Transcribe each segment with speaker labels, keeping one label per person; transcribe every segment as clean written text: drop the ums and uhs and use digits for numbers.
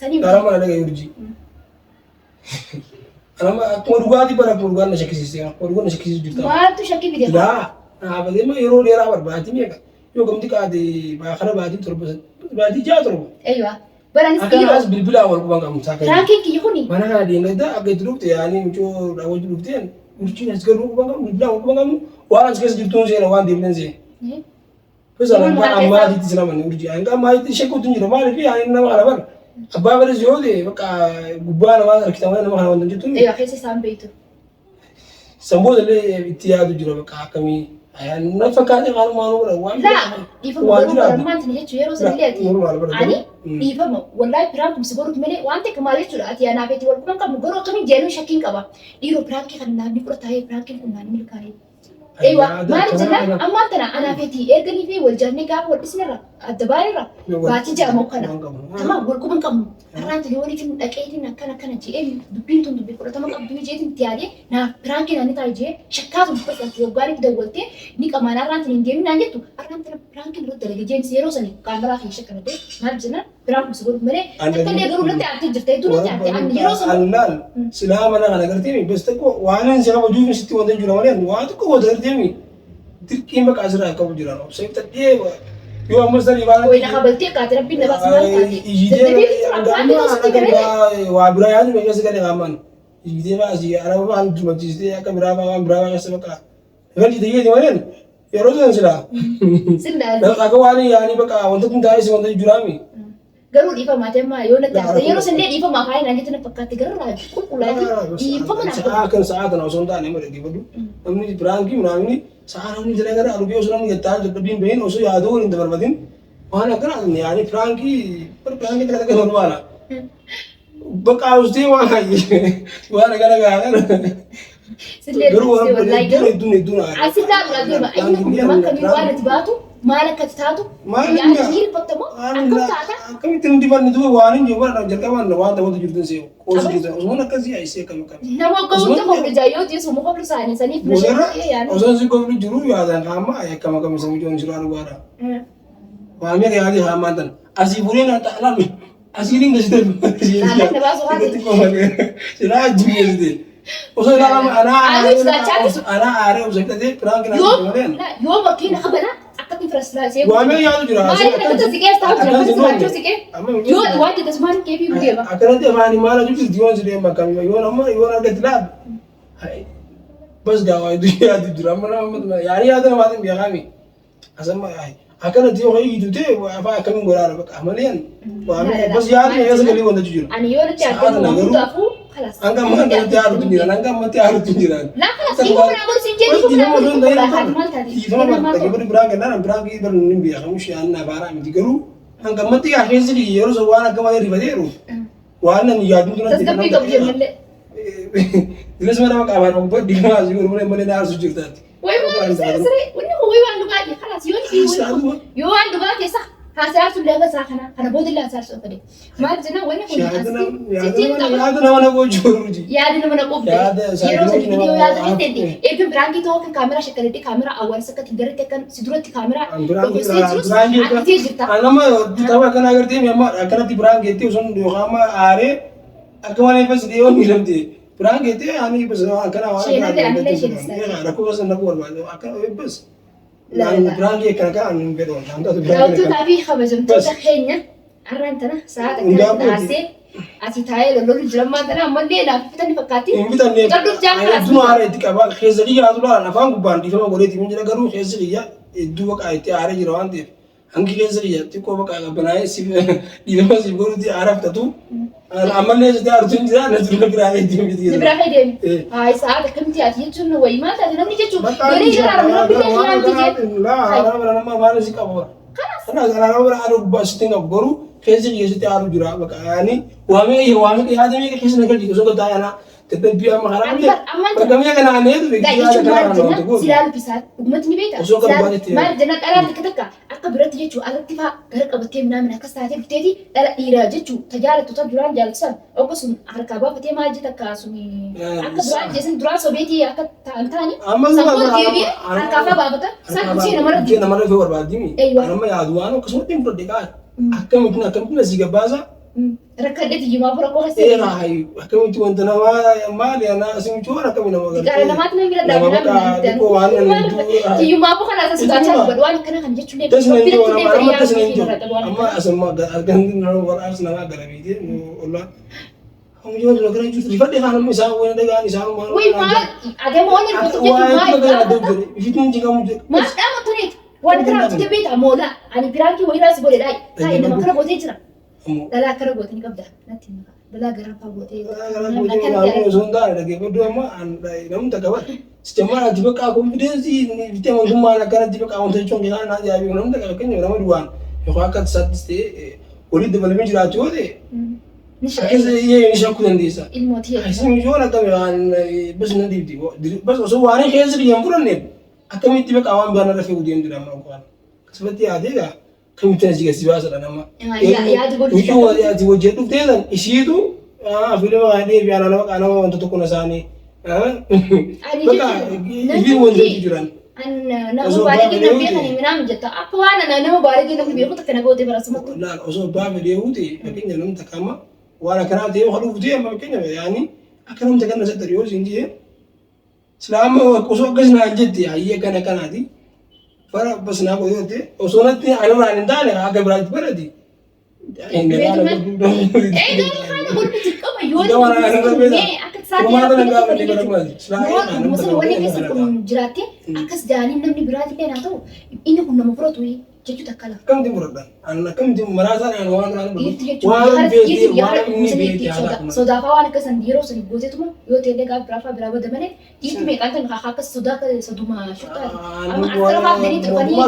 Speaker 1: سنين
Speaker 2: ترى ما أنا يرجي أنا ما أقول رجالي برا أقول رجال نشكي سيستم أقول رجال نشكي سيستم
Speaker 1: ما تشكي بدي
Speaker 2: لا أنا بدي ما يرو لي رابر بعدين ميكا يو كم تك عادي بآخر بعدين ترى بس بعدين جاء ترى
Speaker 1: ايوه برا ناس
Speaker 2: أكان ناس بالبلا أول كمان كم ساكن
Speaker 1: راكين كي يخوني
Speaker 2: ما أنا قاعد ينقل ده أبغى تروح يعني مشو أول تروح تين مشي ناس كانوا كمان كم بالبلا أول كمان كم وأنا سكيس جبتون زين وأنا ديبلن زين بس أنا ما أدري تسلم من ورجي أنا ما أدري شيء كنت نجرب ما أدري يعني أنا ما أعرف أبغى أبغى زيودة بقى جبان ما أدري كتاب أنا ما أعرف أنت جبتون
Speaker 1: ايوه خيسي سام بيتو
Speaker 2: سمبود اللي اتيادو جرا بقى كمي يعني نفكاتي قالوا ما نور
Speaker 1: لا يفهم ما انت نجيت يرو سنليتي يعني يفهم والله برانك مسبورك ملي وانت كما ليش اتي انا بيتي والكم كم غرو كم جينو شكين كبا ديرو برانكي خدنا نقول تاي برانكي كنا نملكاي ايوه ما رجعنا اما انا بيتي ارجني في والجني قاب والبسمره الدبايره باتي جا موكنا تمام والكم كم رانت يوري في اكيدنا كان جي ام دبينتون دبي تمام قبل جيت تيادي نا برانكي انا تايجي شكاتو بس يوغاري دولتي نيك امانه رانت نجيم نانجتو رانت برانكي رد لك جيم سيرو سني كاميرا في شكل ده ما رجعنا برانك مسبور مري تكلي غرو لك انت جرتي دون انت عن يرو
Speaker 2: سني سلام انا غلطتي بس تكو وانا سيرا بجوف ستي وند جرا مري واتكو ودرتي تركي مك أزرع كابو جرانو سيف تديه يو أمس تري بارا
Speaker 1: وين خبرتي كاتر بين نبأ سماه
Speaker 2: يجي وابرا يعني ميجا سكالي غامان يجي ما أجي أنا ما عندي ما تجي أكا برا ما كسبكا هل تيجي دي مرين يروزن سلا
Speaker 1: سلا
Speaker 2: أكا واني يعني بكا وانت تنتهي سوى انت جرامي
Speaker 1: garuu dhiifamaa ta'emmaa yoo natti haasa'e yeroo sandee dhiifamaa kaayee naan jettee na fakkaatti garuu qulqullaa'eeti dhiifama naaf
Speaker 2: Sa'aakan sa'aatan osoo hin taane mara dhibadu namni biraankii naamni sa'a namni jala gara alubii osoo namni gattaa dadhabbiin bahin osoo yaaduu waliin dabarbatin waan akkana yaani biraankii takka takka normaala bakka ustee waan waan akkana gaagan garuu waan hedduun hedduun
Speaker 1: asirraa dura deema inni kun namaan kamii waan itti baatu maal akka taatu yaani hirfatamo akkam taata
Speaker 2: akkamitti dibanni duuba waan hin jiru waan jalqabaan waan ta'utu jirtu see'u qoosu jirtu osoo akkasii aisee kam kam
Speaker 1: nama gowwutti hobbi jaayyoo jeesu muka birsaanii saniif
Speaker 2: nashee yaani osoo si gowwutti jiru yaadan haama akkama kam isa mijoon jiru argaadha waan meeqa yaadi haamaan tan asii bureen ta'alaami asii linga sitte
Speaker 1: Saalaan na baasu haati
Speaker 2: silaa jibbee osoo ilaalama ana aaree osoo hidhatee piraanki naa
Speaker 1: yoo bakkee na qabana akkatti firastilaa see
Speaker 2: waamee yaadu jira
Speaker 1: maali akkata siqee taa'u jira firastilaa siqee yoo waan jedhe asmaan keefi deema
Speaker 2: akkanatti afaanii maala jirtu diyoon si deema kamiyyuu yoon amma yoon argatti laal bas gaawaa yaadu jira amma nama yaani yaada namaatiin beekami asamma akkanatti yoo hiitu ta'e afaan akkamiin goraara bakka amaleen waamee bas yaadu eessa galii wanta jiru
Speaker 1: ani yoo natti argamu hundaafuu
Speaker 2: Angga mana kerja harus tunjuran, angga mati harus tunjuran.
Speaker 1: Lah kalau ibu pernah bersih jadi ibu pernah bersih.
Speaker 2: Ibu mana lagi berperang kan, berperang itu bernimbi ya, kamu sih anak barang itu garu. Angga mati akhirnya sih dia harus wana kemana ribaderu. Wana nih jadu tuh nanti.
Speaker 1: Tapi kau dia mele.
Speaker 2: Jelas mana mak kabar mak di mana sih guru mulai harus jujur tadi.
Speaker 1: Woi mana seri, ini mau woi wandu gadi, kalas yo ni yo wandu gadi sah. Hasil sudah nggak sah karena bodil lah hasil tadi. Mal jenah woi nak
Speaker 2: Yaadu nama nak bojor ji.
Speaker 1: Yaadu nama nak bojor. Yeroo sadi video yaadu intendi. Ebi brangi to kan kamera shakaliti kamera awal sakat hindari tekan sidurati kamera.
Speaker 2: Anama tahu akan agar dia memang akan nanti brangi itu usun dua kama are akan mana pas dia orang bilang dia brangi itu ani pas akan awal. Aku pas nak buat macam akan pas. Brangi kan anu beron.
Speaker 1: Lalu tu tapi khabar tu terkenya. Arantana saat akan nasi asih thai lalu jelma tanah mandi nak kita ni fakati.
Speaker 2: Kita ni.
Speaker 1: Terus jangan.
Speaker 2: Itu ada itu kabar khazri ya tu lah. Nafam kuban di sana boleh timun jadi garu khazri ya. Dua kali itu ada jerawan dia. Angki khazri ya. Tiap kau bakal benahi sih. Di sana sih garu dia Arab tu. Amalnya jadi harus jadi nak jadi berakhir dia.
Speaker 1: Berakhir dia. Hai saat akan tiada itu nu wai mata jadi namanya cuci. Jadi orang orang pilih yang tiada.
Speaker 2: Lah orang nama mana sih kabar. Karena orang ada bas tinggal garu. Khazri ya jadi harus jurah bakal ni. Wame ya ada ni khazri nak jadi so kata na. Tapi dia maharam dia. Kami akan aneh tu.
Speaker 1: Dah itu cuma jenah silalu pisat. Umat ni beta. Mal jenah alam dikatakan. Aku berat je cu. Alat tiba gerak abatim nama nak sahaja bertedi. Dalam ira je cu. Tajar tu tak juran jalsan. Aku sun harkaba betul mal je tak kasumi. Aku juran je sen juran sobeti. Aku tanya. Sambil dia bi harkaba babata. Sang kuci nama dia.
Speaker 2: Nama dia berbadi ni. Nama ya aduan. Aku semua tim perdekat. Akan mungkin sih gabaza.
Speaker 1: Rakkadee tiyyimaa fura koo
Speaker 2: Eh rahayu akkamitti wanta maali ana asimitti waan akkami nama gartee.
Speaker 1: Gara namaatti nama bira dhaabinaa
Speaker 2: Nama waan hedduu.
Speaker 1: Tiyyumaa foo kana asas sodaachaa dubbadhu waan akkana kan jechuun
Speaker 2: Tas nan jiru amma tas nan jiru amma asuma argandi nama wal ars nama garabiite wallah. Amma jiru na gara jiru rifadhe kan amma isaan wayna dhagaan isaan maal.
Speaker 1: Wai maal adeemoo inni rukutu jechuun maal.
Speaker 2: Ifitni jigamu.
Speaker 1: Maal dhaama tureet waan karaa tutte beeta moola ani biraanki wayirraa si godhe dhaay taa'ee nama kana gootee jira. Dhalaa akkana gootee ni qabda natti hima. Dhalaa garaafaa gootee.
Speaker 2: Dhalaa gootee naannoo osoo hin taane dhaggeeffadhu amma namni takka bara. Sisteemaan ati bakka konfideensii bitee mootummaan akkanatti bakka wanta jechuun keessaa naa jaabii namni takka fakkeenya nama duwwaan yookaan akka isaattis ta'e walitti dabalamee jiraachuu yoo ta'e. Akkasii iyyee ni shakkuu dandeessa.
Speaker 1: Ilmootii.
Speaker 2: Isin yoo akkami waan bas na dhiibdi bas osoo waan keessa biyyan furanneef akkamitti bakka waan biraan irra fe'uu deemtu dha amma waan. Akkasumatti yaadee gaa kamitti na jigasi baasadha nama.
Speaker 1: Yaadu godhu.
Speaker 2: Mucuu ati wajjin dhuftee san isiitu filima waan dhiyeef yaana nama wanta tokko na isaanii. Bakka ifiin wanta jiran.
Speaker 1: Nama baay'ee namni beekan minaan jetta akka waan nama baay'ee namni beeku takka na goote barasumatti.
Speaker 2: Laal osoo baafee deemuuti fakkeenya namni takka amma waan akkanaa ta'ee waxa dhuftee amma fakkeenya yaani akka namni takka na sattari yoo isin jee islaama osoo akkas naan jetti hayyee kana kanaati fara bas naa godhoote osoo natti anarraan hin taane akka biraatti barati.
Speaker 1: Jiraate akkas jaaniin namni biraati illee naa ta'u inni kun nama furatu jechuu takka lafa.
Speaker 2: Akkamti fudhadha? Akkamti maraasaa dhaan waan biraan
Speaker 1: sodaafaa waan akkasan yeroo sanii gooteetuma yoo ta'e illee gaafa biraafaa biraa bada malee dhiirti meeqaan kan akkas sodaa soduma shukkaati. Amma akka lafaaf danii turfanii.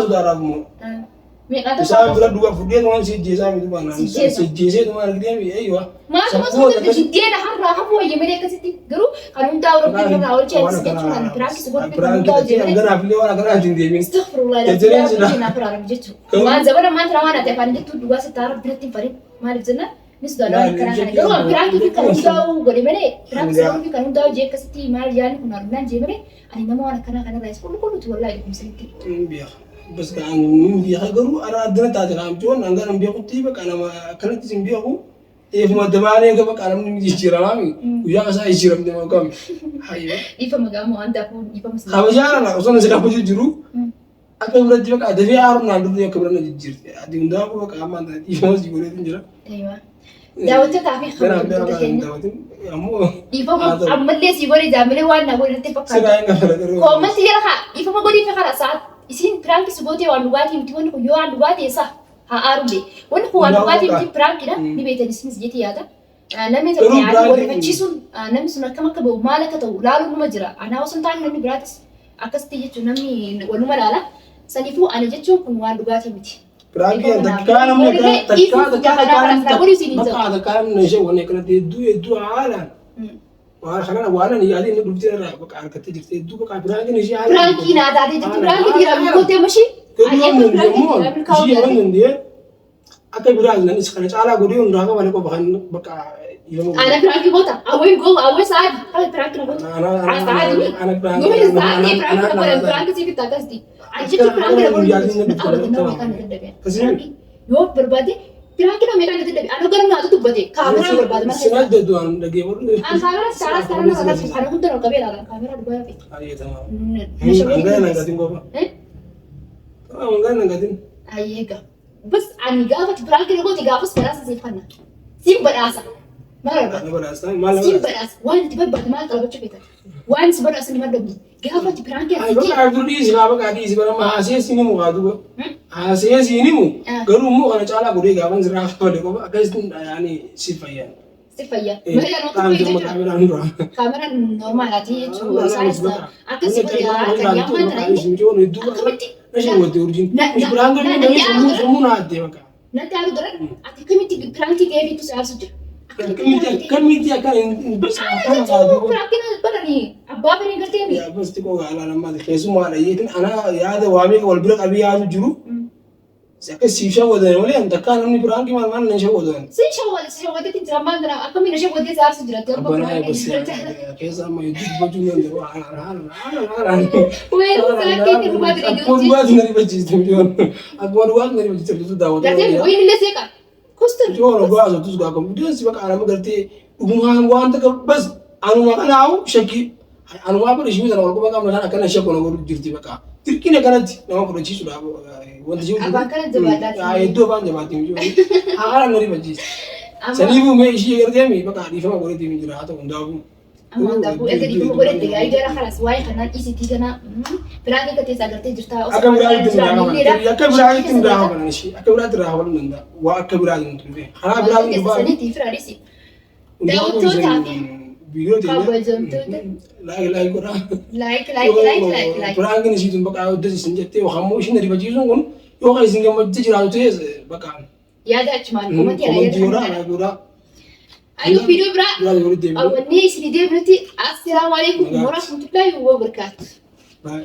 Speaker 1: Isaan bira duuba fudhee waan sijjeesaa mitu baanaan sijjeesee tumaan argitee eeyyuu. Maasuma soota jiddeedha har'aa hafu wayya malee akkasitti garuu kan hundaa Awurooppii irraa oolchee as jechuudhaan piraakis godhuu kan hundaa hojjetee.
Speaker 2: Ganaafillee waan akkanaa hin deemin.
Speaker 1: Astaghfirullah naaf raarame jechuudha. Waan zabana maan tira waan ati afaan jettu duwwaa sitti haara biratti hin farin maaliif jenna nis daalaa kana kana garuu piraakii kan hundaa godhe malee piraakis godhuu kan hundaa hojii akkasitti maal yaani kun arginaan jee malee ani nama waan akkanaa kanarraa is qulqulluuti wallaahi dhukkubsanitti.
Speaker 2: Bas kan biya garuu ara adana taate kan joon angana biya kutti ba kana kanatti sin biya ku if ma dabane ga ba kana mun jira mami ya sa jira mun ma kam hayya
Speaker 1: ifa magamu anda ku ifa mas
Speaker 2: ka ba jara na usana sila ku jiru aka bura diba ka dafi aru na ndu ka bura na jirte adi unda ko ka amma da ifa mas jigore tin jira
Speaker 1: aywa daawata ka fi khabar
Speaker 2: ammo
Speaker 1: ifa amma le si gore jamile wan na gore te fakka ko mati yara ha ifa ma gori fi khara saat isin prank subote waan dhugaatii miti wanni kun yoo waan dhugaatii isaa haa aarullee wanni kun waan dhugaatii miti prankidha ni beektan isinis jeeti yaada namni tokko yaada warrifachiisuun namni sun akkam akka bahu maal akka ta'u laaluun numa jira anaa osoo hin taane namni biraatis akkasitti jechuun namni waluma laala saniifuu ani jechuun kun waan dhugaatii miti.
Speaker 2: Pranki takkaa namni takkaa namni ishee wanni akkanatti hedduu haalaan. Waan kana waan ani yaadee inni dhuftee irraa bakka harkatti jirti hedduu bakka piraankiin ishee haala.
Speaker 1: Piraankiin aadaa jechuun piraankiin dhiiraa gootee mashii.
Speaker 2: Akka biraan nan isa kana caalaa godhee hundaa qaba ni qofa kan bakka
Speaker 1: ilmu. Ana piraankiin goota awween goo awwee saadi kala piraankiin goota. Saadi goo saadi piraankiin siif itti akkasiti. Achitti piraankiin goota. Yoo barbaade. Piraankiin meeqa natti dhabe ana gara naatu dubbate kaameraa barbaade malee.
Speaker 2: Sinaa dedduun dhagee boru.
Speaker 1: An kaameraa saras kana kana hunda no qabee laala kaameraa dubbaa fi.
Speaker 2: Ayyee tamaa. Angana nangatiin goba. Angana nangatiin.
Speaker 1: Ayyee ga. Bas ani gaafa piraankiin gooti gaafas badhaasa siif kanna. Siif badhaasa. Maal barbaade?
Speaker 2: Badhaasa maal
Speaker 1: siif badhaasa waan itti barbaade maal qalbachuu feetan. Waan si badhaasa ni maddobi. Gaafa piraankiin
Speaker 2: ay bakka ardu diisi gaafa qaadii bara ma haasee ni mu qaadu go. Haasee ni mu garuu mu kana caalaa godhee gaafa sirraa fade qofa akkasitti yaani si fayyan.
Speaker 1: Si fayyan. Kaameraan normaalaati jechuudha. Akkasii godhee kan yaaman akkamitti.
Speaker 2: Nashee wati urjin. Piraankiin namni sammuu na addee bakka.
Speaker 1: Natti haala dura ati kamitti piraankiin deebiitu siyaasa jira.
Speaker 2: Kamitti akka hin bisa kana qaadu.
Speaker 1: Piraankiin baranii abbaa banii galtee mi.
Speaker 2: Yaa basti koo gaala nammaa keessumaa dhayyeetin ana yaada waamee wal bira qabii yaadu jiru. Akka siifshaa wadan malee an takkaa namni piraankiin maal maal nashee wadan.
Speaker 1: Siifshaa wadan jira maal dara akkamiin nashee wadee siyaasa jira.
Speaker 2: Abbanaa basti keessa amma hedduu dubbachuu danda'u haala.
Speaker 1: Weeruu piraankiin dhugaatii
Speaker 2: akkuma dhugaatii na rifachiiste miliyoon akkuma dhugaatii na rifachiiste daawwatu.
Speaker 1: Gatee wayin illee seeqa. Ko Ustur.
Speaker 2: Jono gaaso tus gaa confidence baka ana magartee dhugumaan waan takka bas anuma kanaawu shakki anuma bara ishii sana walquba qabna kana kana shakku nama godhu jirti baka tirkina kanatti nama fudhachiisuudhaaf wanti jiru.
Speaker 1: Abaan kana jabaadhaati.
Speaker 2: Iddoo afaan jabaatti mijoo haala nari bajjiisa. Saniifuu mee ishii gartee mi baka dhiifama godhetti mi jira haa ta'u hundaafuu.
Speaker 1: Amma dabu erga dhiifama godhette gaarii jara kanas waa'ee kanaan isiitii kana firaaqii gateessa agartee jirta.
Speaker 2: Akka biraatti miraafa kanan ishii akka biraatti raafalu danda'a waa akka biraatti hin turre haraa biraatti hin baane.
Speaker 1: Saniitii firaadhisi. Daawwattootaa fi
Speaker 2: Video
Speaker 1: kabajamtoota.
Speaker 2: like godhaa.
Speaker 1: Like.
Speaker 2: Firaankiin isiituun baka hojjetu isin jettee hammoo ishiin ariifachiisuun kun yoo kan isin gammachiisa jiraatu ta'es baka.
Speaker 1: Yaada achumaan komatii yaada
Speaker 2: godhaa.
Speaker 1: Ayo video bra. Awalnya istri dia berarti assalamualaikum warahmatullahi wabarakatuh.
Speaker 2: Bye.